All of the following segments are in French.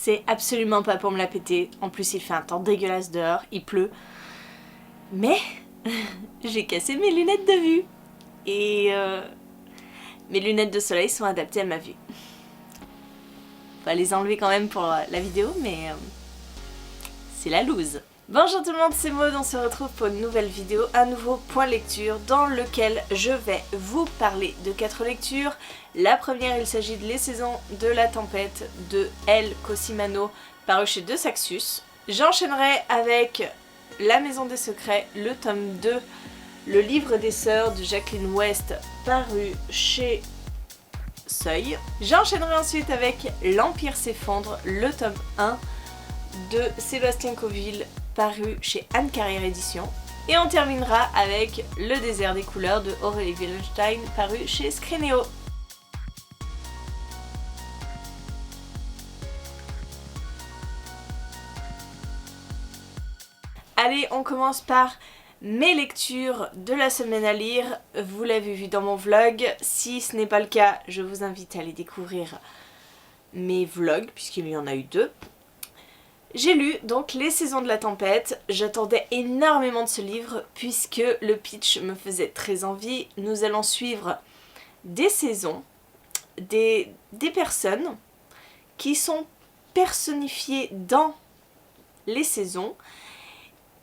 C'est absolument pas pour me la péter. En plus, il fait un temps dégueulasse dehors, il pleut. Mais j'ai cassé mes lunettes de vue. Et mes lunettes de soleil sont adaptées à ma vue. On va les enlever quand même pour la vidéo, mais c'est la loose. Bonjour tout le monde, c'est Maud, on se retrouve pour une nouvelle vidéo, un nouveau point lecture dans lequel je vais vous parler de 4 lectures. La première, il s'agit de Les Saisons de la Tempête de Elle Cosimano, paru chez De Saxus. J'enchaînerai avec La Maison des Secrets, le tome 2, le livre des sœurs de Jacqueline West, paru chez Seuil. J'enchaînerai ensuite avec L'Empire s'effondre, le tome 1 de Sébastien Coville, paru chez Anne Carrière Éditions. Et on terminera avec Le désert des couleurs de Aurélie Wildenstein, paru chez Scrineo. Allez, on commence par mes lectures de la semaine à lire. Vous l'avez vu dans mon vlog. Si ce n'est pas le cas, je vous invite à aller découvrir mes vlogs, puisqu'il y en a eu 2. J'ai lu donc Les Saisons de la Tempête. J'attendais énormément de ce livre puisque le pitch me faisait très envie. Nous allons suivre des saisons, des personnes qui sont personnifiées dans les saisons.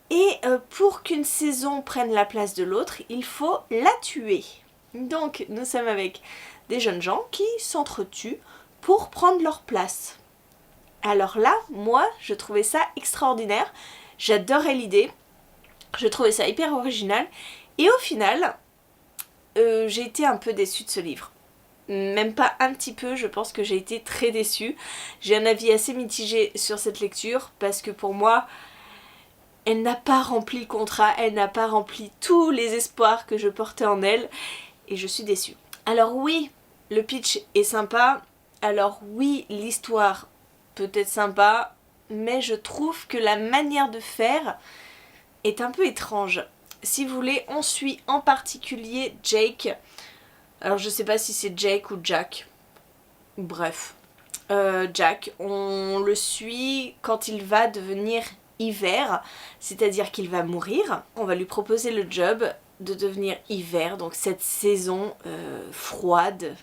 Et pour qu'une saison prenne la place de l'autre, il faut la tuer. Donc nous sommes avec des jeunes gens qui s'entretuent pour prendre leur place. Alors là, moi, je trouvais ça extraordinaire. J'adorais l'idée. Je trouvais ça hyper original. Et au final, j'ai été un peu déçue de ce livre. Même pas un petit peu, je pense que j'ai été très déçue. J'ai un avis assez mitigé sur cette lecture parce que pour moi, elle n'a pas rempli le contrat, elle n'a pas rempli tous les espoirs que je portais en elle. Et je suis déçue. Alors oui, le pitch est sympa. Alors oui, l'histoire peut être sympa, mais je trouve que la manière de faire est un peu étrange. Si vous voulez, on suit en particulier Jake. Alors je sais pas si c'est Jake ou Jack. Bref. Jack, on le suit quand il va devenir hiver, c'est-à-dire qu'il va mourir. On va lui proposer le job de devenir hiver, donc cette saison froide,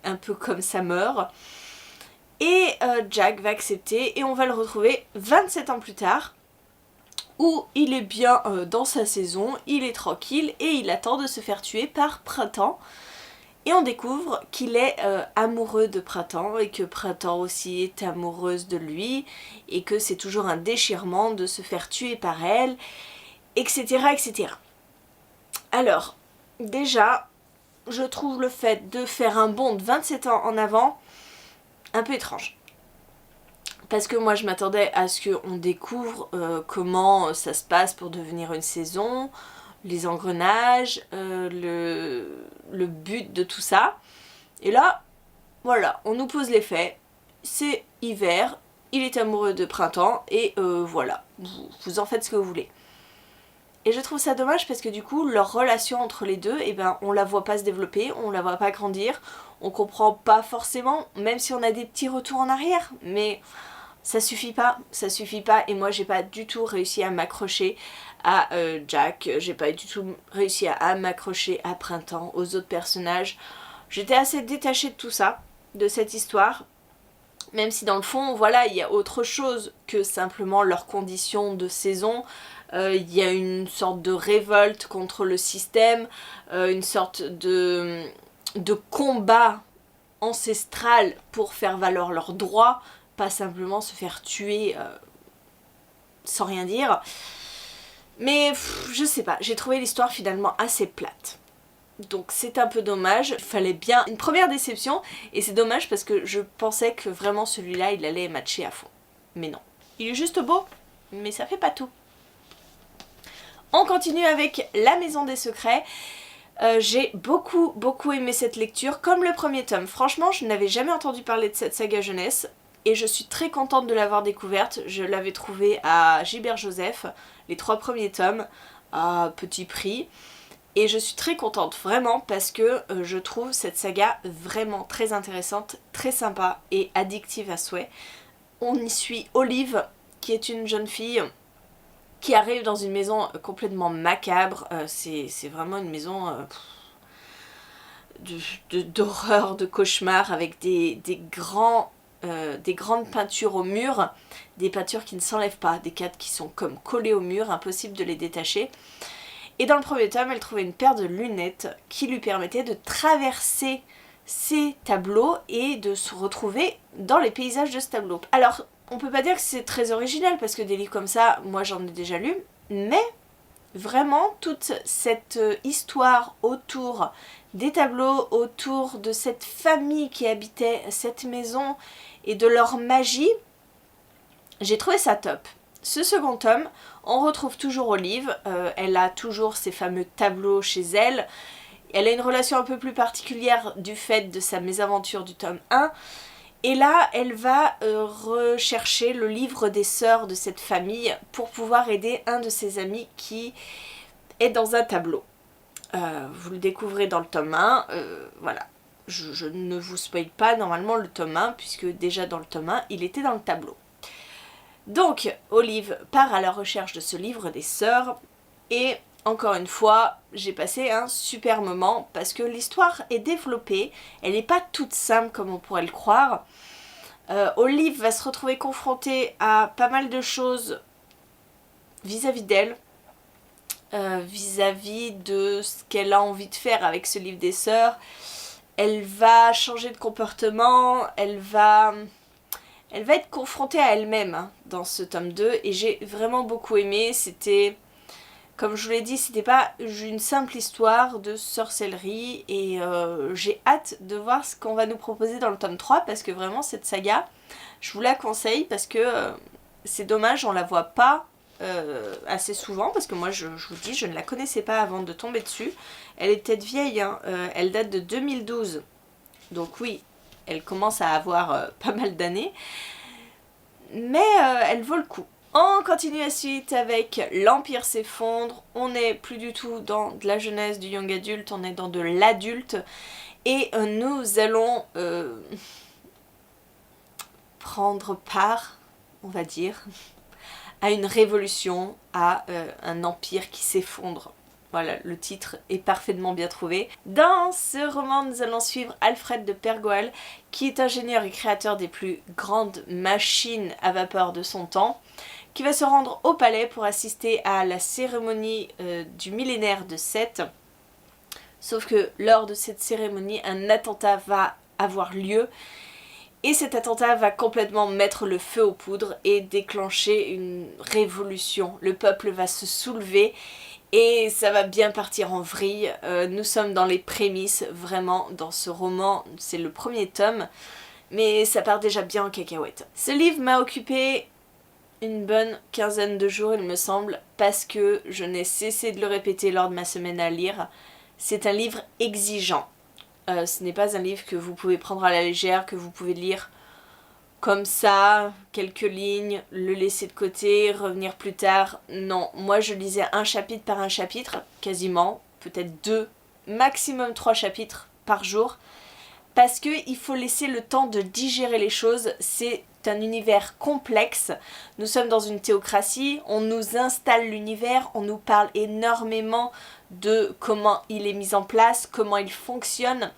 un peu comme ça meurt. Et Jack va accepter et on va le retrouver 27 ans plus tard où il est bien dans sa saison, il est tranquille et il attend de se faire tuer par Printemps. Et on découvre qu'il est amoureux de Printemps et que Printemps aussi est amoureuse de lui et que c'est toujours un déchirement de se faire tuer par elle, etc. etc. Alors, déjà, je trouve le fait de faire un bond de 27 ans en avant un peu étrange. Parce que moi je m'attendais à ce qu'on découvre comment ça se passe pour devenir une saison, les engrenages, le but de tout ça. Et là, voilà, on nous pose les faits. C'est hiver, il est amoureux de Printemps et voilà, vous en faites ce que vous voulez. Et je trouve ça dommage parce que du coup, leur relation entre les deux, eh ben, on la voit pas se développer, on la voit pas grandir, on comprend pas forcément, même si on a des petits retours en arrière, mais ça suffit pas, et moi j'ai pas du tout réussi à m'accrocher à Jack, j'ai pas du tout réussi à m'accrocher à Printemps, aux autres personnages. J'étais assez détachée de tout ça, de cette histoire, même si dans le fond, voilà, il y a autre chose que simplement leurs conditions de saison. Il y a une sorte de révolte contre le système, une sorte de combat ancestral pour faire valoir leurs droits, pas simplement se faire tuer sans rien dire. Mais je sais pas, j'ai trouvé l'histoire finalement assez plate. Donc c'est un peu dommage, il fallait bien une première déception et c'est dommage parce que je pensais que vraiment celui-là il allait matcher à fond. Mais non. Il est juste beau, mais ça fait pas tout. On continue avec La Maison des Secrets. J'ai beaucoup aimé cette lecture, comme le premier tome. Franchement, je n'avais jamais entendu parler de cette saga jeunesse et je suis très contente de l'avoir découverte. Je l'avais trouvée à Gilbert Joseph, les 3 premiers tomes, à petit prix. Et je suis très contente, vraiment, parce que je trouve cette saga vraiment très intéressante, très sympa et addictive à souhait. on y suit Olive, qui est une jeune fille qui arrive dans une maison complètement macabre. C'est vraiment une maison d'horreur, de cauchemar, avec des grandes peintures au mur, des peintures qui ne s'enlèvent pas, des cadres qui sont comme collés au mur, impossible de les détacher. Et dans le premier tome, elle trouvait une paire de lunettes qui lui permettait de traverser ces tableaux et de se retrouver dans les paysages de ce tableau. Alors, on peut pas dire que c'est très original, parce que des livres comme ça, moi j'en ai déjà lu, mais vraiment toute cette histoire autour des tableaux, autour de cette famille qui habitait cette maison et de leur magie, j'ai trouvé ça top. Ce second tome, on retrouve toujours Olive, elle a toujours ces fameux tableaux chez elle, elle a une relation un peu plus particulière du fait de sa mésaventure du tome 1, et là elle va rechercher le livre des sœurs de cette famille pour pouvoir aider un de ses amis qui est dans un tableau. Vous le découvrez dans le tome 1, voilà. Je ne vous spoil pas normalement le tome 1, puisque déjà dans le tome 1, il était dans le tableau. Donc, Olive part à la recherche de ce livre des sœurs, et encore une fois, j'ai passé un super moment, parce que l'histoire est développée, elle n'est pas toute simple comme on pourrait le croire. Olive va se retrouver confrontée à pas mal de choses vis-à-vis d'elle, vis-à-vis de ce qu'elle a envie de faire avec ce livre des sœurs. Elle va changer de comportement, elle va être confrontée à elle-même dans ce tome 2, et j'ai vraiment beaucoup aimé. C'était, comme je vous l'ai dit, c'était pas une simple histoire de sorcellerie, et j'ai hâte de voir ce qu'on va nous proposer dans le tome 3, parce que vraiment cette saga, je vous la conseille, parce que c'est dommage, on la voit pas assez souvent, parce que moi je vous dis, je ne la connaissais pas avant de tomber dessus. Elle est peut-être vieille, hein. Elle date de 2012, donc oui, elle commence à avoir pas mal d'années, mais elle vaut le coup. On continue ensuite avec L'Empire s'effondre. On n'est plus du tout dans de la jeunesse, du young adulte, on est dans de l'adulte, et nous allons prendre part, on va dire, à une révolution, à un empire qui s'effondre. Voilà, le titre est parfaitement bien trouvé. Dans ce roman, nous allons suivre Alfred de Pergoal, qui est ingénieur et créateur des plus grandes machines à vapeur de son temps, qui va se rendre au palais pour assister à la cérémonie du millénaire de Seth. Sauf que lors de cette cérémonie, un attentat va avoir lieu, et cet attentat va complètement mettre le feu aux poudres et déclencher une révolution. Le peuple va se soulever et ça va bien partir en vrille. Nous sommes dans les prémices, vraiment, dans ce roman. C'est le premier tome, mais ça part déjà bien en cacahuète. Ce livre m'a occupé une bonne quinzaine de jours, il me semble, parce que je n'ai cessé de le répéter lors de ma semaine à lire. C'est un livre exigeant. Ce n'est pas un livre que vous pouvez prendre à la légère, que vous pouvez lire comme ça, quelques lignes, le laisser de côté, revenir plus tard. Non, moi je lisais un chapitre par un chapitre, quasiment, peut-être 2, maximum 3 chapitres par jour, parce qu'il faut laisser le temps de digérer les choses. C'est un univers complexe, nous sommes dans une théocratie, on nous installe l'univers, on nous parle énormément de comment il est mis en place, comment il fonctionne.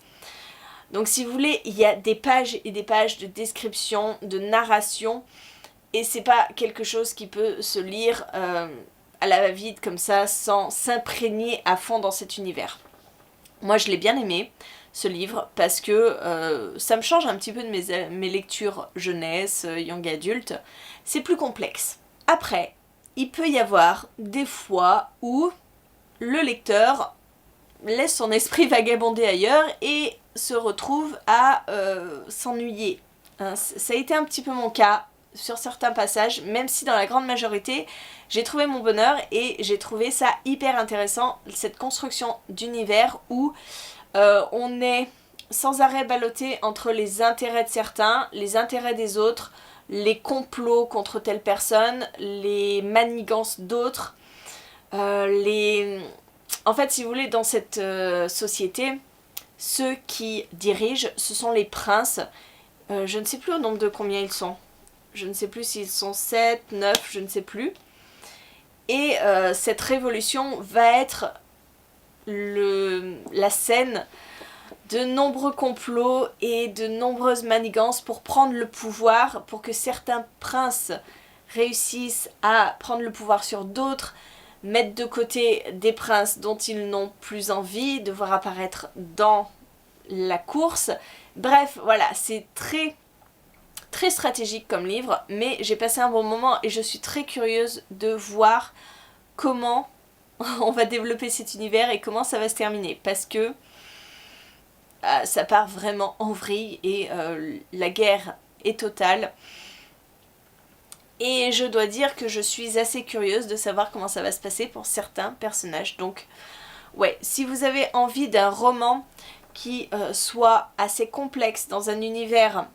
Donc si vous voulez, il y a des pages et des pages de description, de narration, et c'est pas quelque chose qui peut se lire à la va-vite comme ça, sans s'imprégner à fond dans cet univers. Moi je l'ai bien aimé, ce livre, parce que ça me change un petit peu de mes lectures jeunesse, young adulte. C'est plus complexe. Après, il peut y avoir des fois où le lecteur laisse son esprit vagabonder ailleurs et se retrouve à s'ennuyer. Hein, ça a été un petit peu mon cas sur certains passages, même si dans la grande majorité, j'ai trouvé mon bonheur et j'ai trouvé ça hyper intéressant, cette construction d'univers où on est sans arrêt ballotté entre les intérêts de certains, les intérêts des autres, les complots contre telle personne, les manigances d'autres, En fait, si vous voulez, dans cette société, ceux qui dirigent, ce sont les princes. Je ne sais plus au nombre de combien ils sont. je ne sais plus s'ils sont 7, 9, je ne sais plus. Et cette révolution va être la scène de nombreux complots et de nombreuses manigances pour prendre le pouvoir, pour que certains princes réussissent à prendre le pouvoir sur d'autres, mettre de côté des princes dont ils n'ont plus envie de voir apparaître dans la course. Bref, voilà, c'est très très stratégique comme livre, mais j'ai passé un bon moment et je suis très curieuse de voir comment on va développer cet univers et comment ça va se terminer, parce que ça part vraiment en vrille et la guerre est totale. Et je dois dire que je suis assez curieuse de savoir comment ça va se passer pour certains personnages. Donc ouais, si vous avez envie d'un roman qui soit assez complexe dans un univers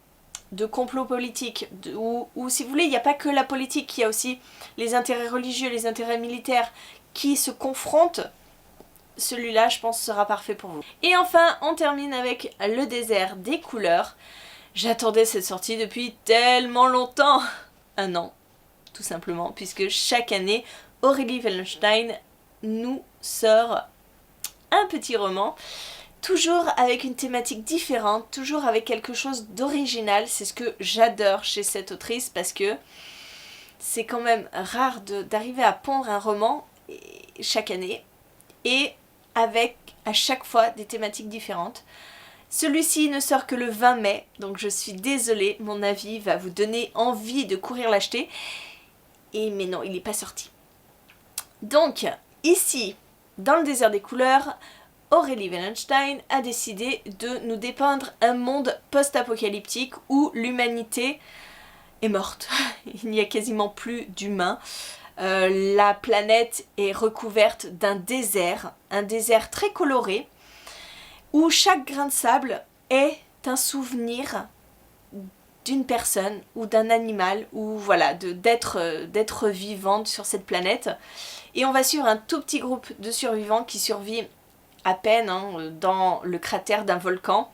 de complot politique, ou si vous voulez, il n'y a pas que la politique, il y a aussi les intérêts religieux, les intérêts militaires qui se confrontent, celui-là je pense sera parfait pour vous. Et enfin, on termine avec Le désert des couleurs. J'attendais cette sortie depuis tellement longtemps, un an tout simplement, puisque chaque année Aurélie Wallenstein nous sort un petit roman, toujours avec une thématique différente, toujours avec quelque chose d'original. C'est ce que j'adore chez cette autrice, parce que c'est quand même rare d'arriver à pondre un roman chaque année et avec à chaque fois des thématiques différentes. Celui-ci ne sort que le 20 mai, donc je suis désolée, mon avis va vous donner envie de courir l'acheter. Mais non, il n'est pas sorti. Donc, ici, dans Le désert des couleurs, Aurélie Wallenstein a décidé de nous dépeindre un monde post-apocalyptique où l'humanité est morte. Il n'y a quasiment plus d'humains. La planète est recouverte d'un désert, un désert très coloré, où chaque grain de sable est un souvenir d'une personne ou d'un animal, ou voilà, d'être vivante sur cette planète. Et on va suivre un tout petit groupe de survivants qui survit à peine dans le cratère d'un volcan.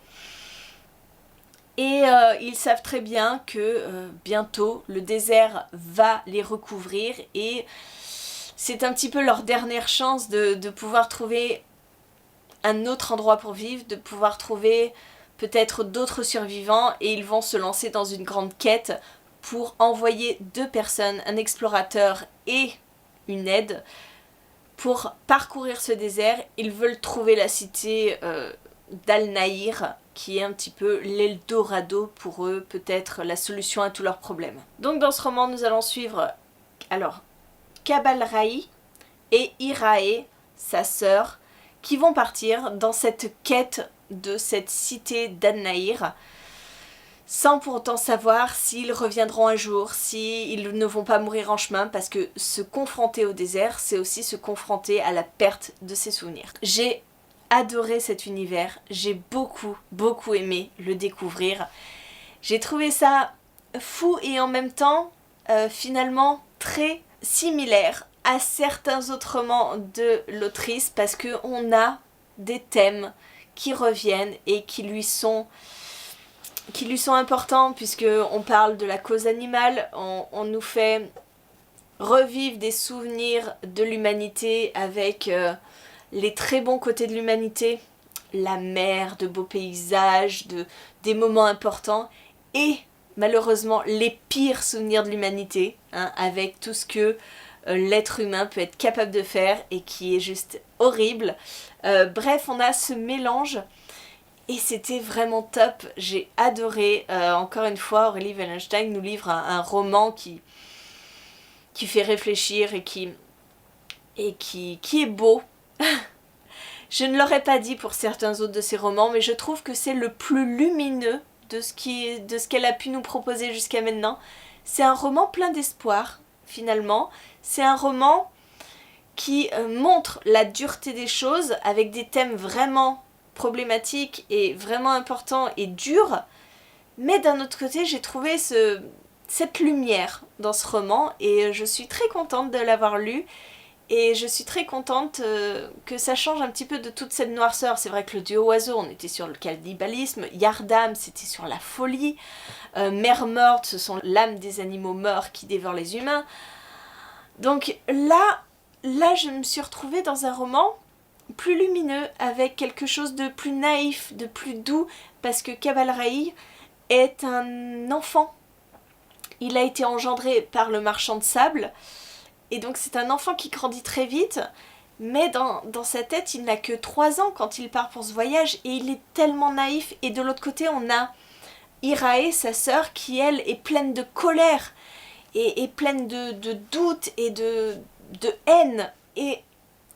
Et ils savent très bien que bientôt le désert va les recouvrir, et c'est un petit peu leur dernière chance de pouvoir trouver un autre endroit pour vivre, de pouvoir trouver peut-être d'autres survivants, et ils vont se lancer dans une grande quête pour envoyer 2 personnes, un explorateur et une aide, pour parcourir ce désert. Ils veulent trouver la cité d'Al-Nahir, qui est un petit peu l'Eldorado pour eux, peut-être la solution à tous leurs problèmes. Donc dans ce roman, nous allons suivre alors Kabalraï et Irae, sa sœur, qui vont partir dans cette quête de cette cité d'Al-Nahir, sans pour autant savoir s'ils reviendront un jour, s'ils ne vont pas mourir en chemin, parce que se confronter au désert, c'est aussi se confronter à la perte de ses souvenirs. J'ai adoré cet univers, j'ai beaucoup aimé le découvrir. J'ai trouvé ça fou et en même temps finalement très similaire à certains autres romans de l'autrice, parce qu'on a des thèmes qui reviennent et qui lui sont importants, puisque on parle de la cause animale, on nous fait revivre des souvenirs de l'humanité avec les très bons côtés de l'humanité, la mer, de beaux paysages, des moments importants, et malheureusement les pires souvenirs de l'humanité, avec tout ce que l'être humain peut être capable de faire et qui est juste horrible. Bref, on a ce mélange et c'était vraiment top, j'ai adoré. Encore une fois, Aurélie Wallenstein nous livre un roman qui fait réfléchir et qui est beau. Je ne l'aurais pas dit pour certains autres de ses romans, mais je trouve que c'est le plus lumineux de ce qu'elle a pu nous proposer jusqu'à maintenant. C'est un roman plein d'espoir, finalement. C'est un roman qui montre la dureté des choses, avec des thèmes vraiment problématiques et vraiment importants et durs. Mais d'un autre côté, j'ai trouvé cette lumière dans ce roman, et je suis très contente de l'avoir lu. Et je suis très contente que ça change un petit peu de toute cette noirceur. C'est vrai que le duo oiseau, on était sur le cannibalisme, Yardam, c'était sur la folie, Mère morte, ce sont l'âme des animaux morts qui dévorent les humains. Donc là, je me suis retrouvée dans un roman plus lumineux, avec quelque chose de plus naïf, de plus doux, parce que Kabal Raï est un enfant. Il a été engendré par le marchand de sable, et donc c'est un enfant qui grandit très vite, mais dans sa tête, il n'a que 3 ans quand il part pour ce voyage, et il est tellement naïf. Et de l'autre côté, on a Irae, sa sœur, qui elle est pleine de colère, et pleine de doute et de haine. Et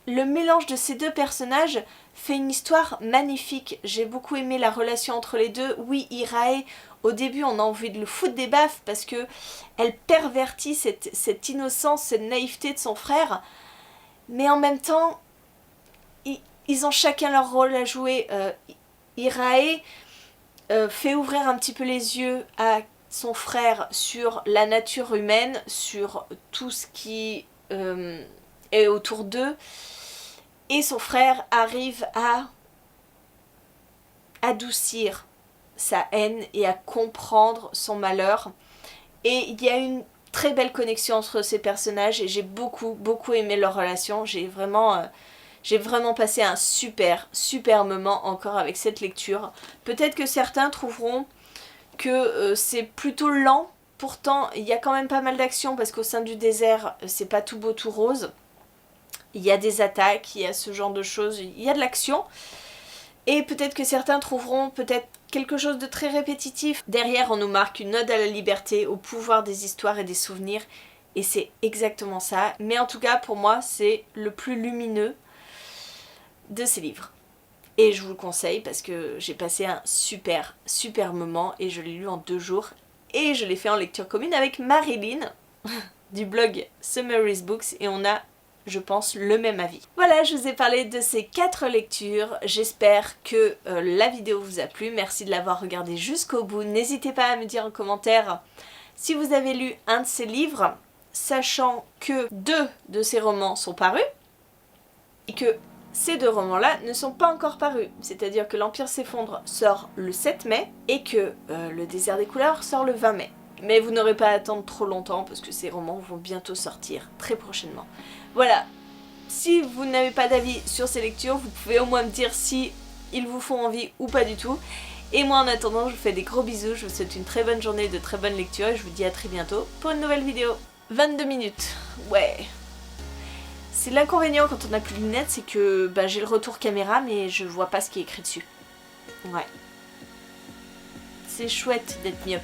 le mélange de ces deux personnages fait une histoire magnifique. J'ai beaucoup aimé la relation entre les deux. Oui, Irae, au début, on a envie de le foutre des baffes parce que elle pervertit cette innocence, cette naïveté de son frère. Mais en même temps, ils ont chacun leur rôle à jouer. Irae fait ouvrir un petit peu les yeux à son frère sur la nature humaine, sur tout ce qui est autour d'eux. Et son frère arrive à adoucir sa haine et à comprendre son malheur. Et il y a une très belle connexion entre ces personnages et j'ai beaucoup aimé leur relation. J'ai vraiment passé un super moment encore avec cette lecture. Peut-être que certains trouveront que c'est plutôt lent. Pourtant, il y a quand même pas mal d'action parce qu'au sein du désert, c'est pas tout beau tout rose. Il y a des attaques, il y a ce genre de choses, il y a de l'action. Et peut-être que certains trouveront peut-être quelque chose de très répétitif. Derrière, on nous marque une ode à la liberté, au pouvoir des histoires et des souvenirs. Et c'est exactement ça. Mais en tout cas, pour moi, c'est le plus lumineux de ces livres. Et je vous le conseille parce que j'ai passé un super moment et je l'ai lu en 2 jours. Et je l'ai fait en lecture commune avec Marilyn du blog Summary's Books et on a, je pense, le même avis. Voilà, je vous ai parlé de ces 4 lectures. J'espère que la vidéo vous a plu. Merci de l'avoir regardée jusqu'au bout. N'hésitez pas à me dire en commentaire si vous avez lu un de ces livres, sachant que 2 de ces romans sont parus et que ces 2 romans-là ne sont pas encore parus. C'est-à-dire que l'Empire s'effondre sort le 7 mai et que le Désert des couleurs sort le 20 mai. Mais vous n'aurez pas à attendre trop longtemps parce que ces romans vont bientôt sortir, très prochainement. Voilà, si vous n'avez pas d'avis sur ces lectures, vous pouvez au moins me dire si ils vous font envie ou pas du tout. Et moi en attendant, je vous fais des gros bisous, je vous souhaite une très bonne journée, de très bonnes lectures et je vous dis à très bientôt pour une nouvelle vidéo. 22 minutes, ouais. C'est l'inconvénient quand on n'a plus de lunettes, c'est que j'ai le retour caméra mais je vois pas ce qui est écrit dessus. Ouais. C'est chouette d'être myope.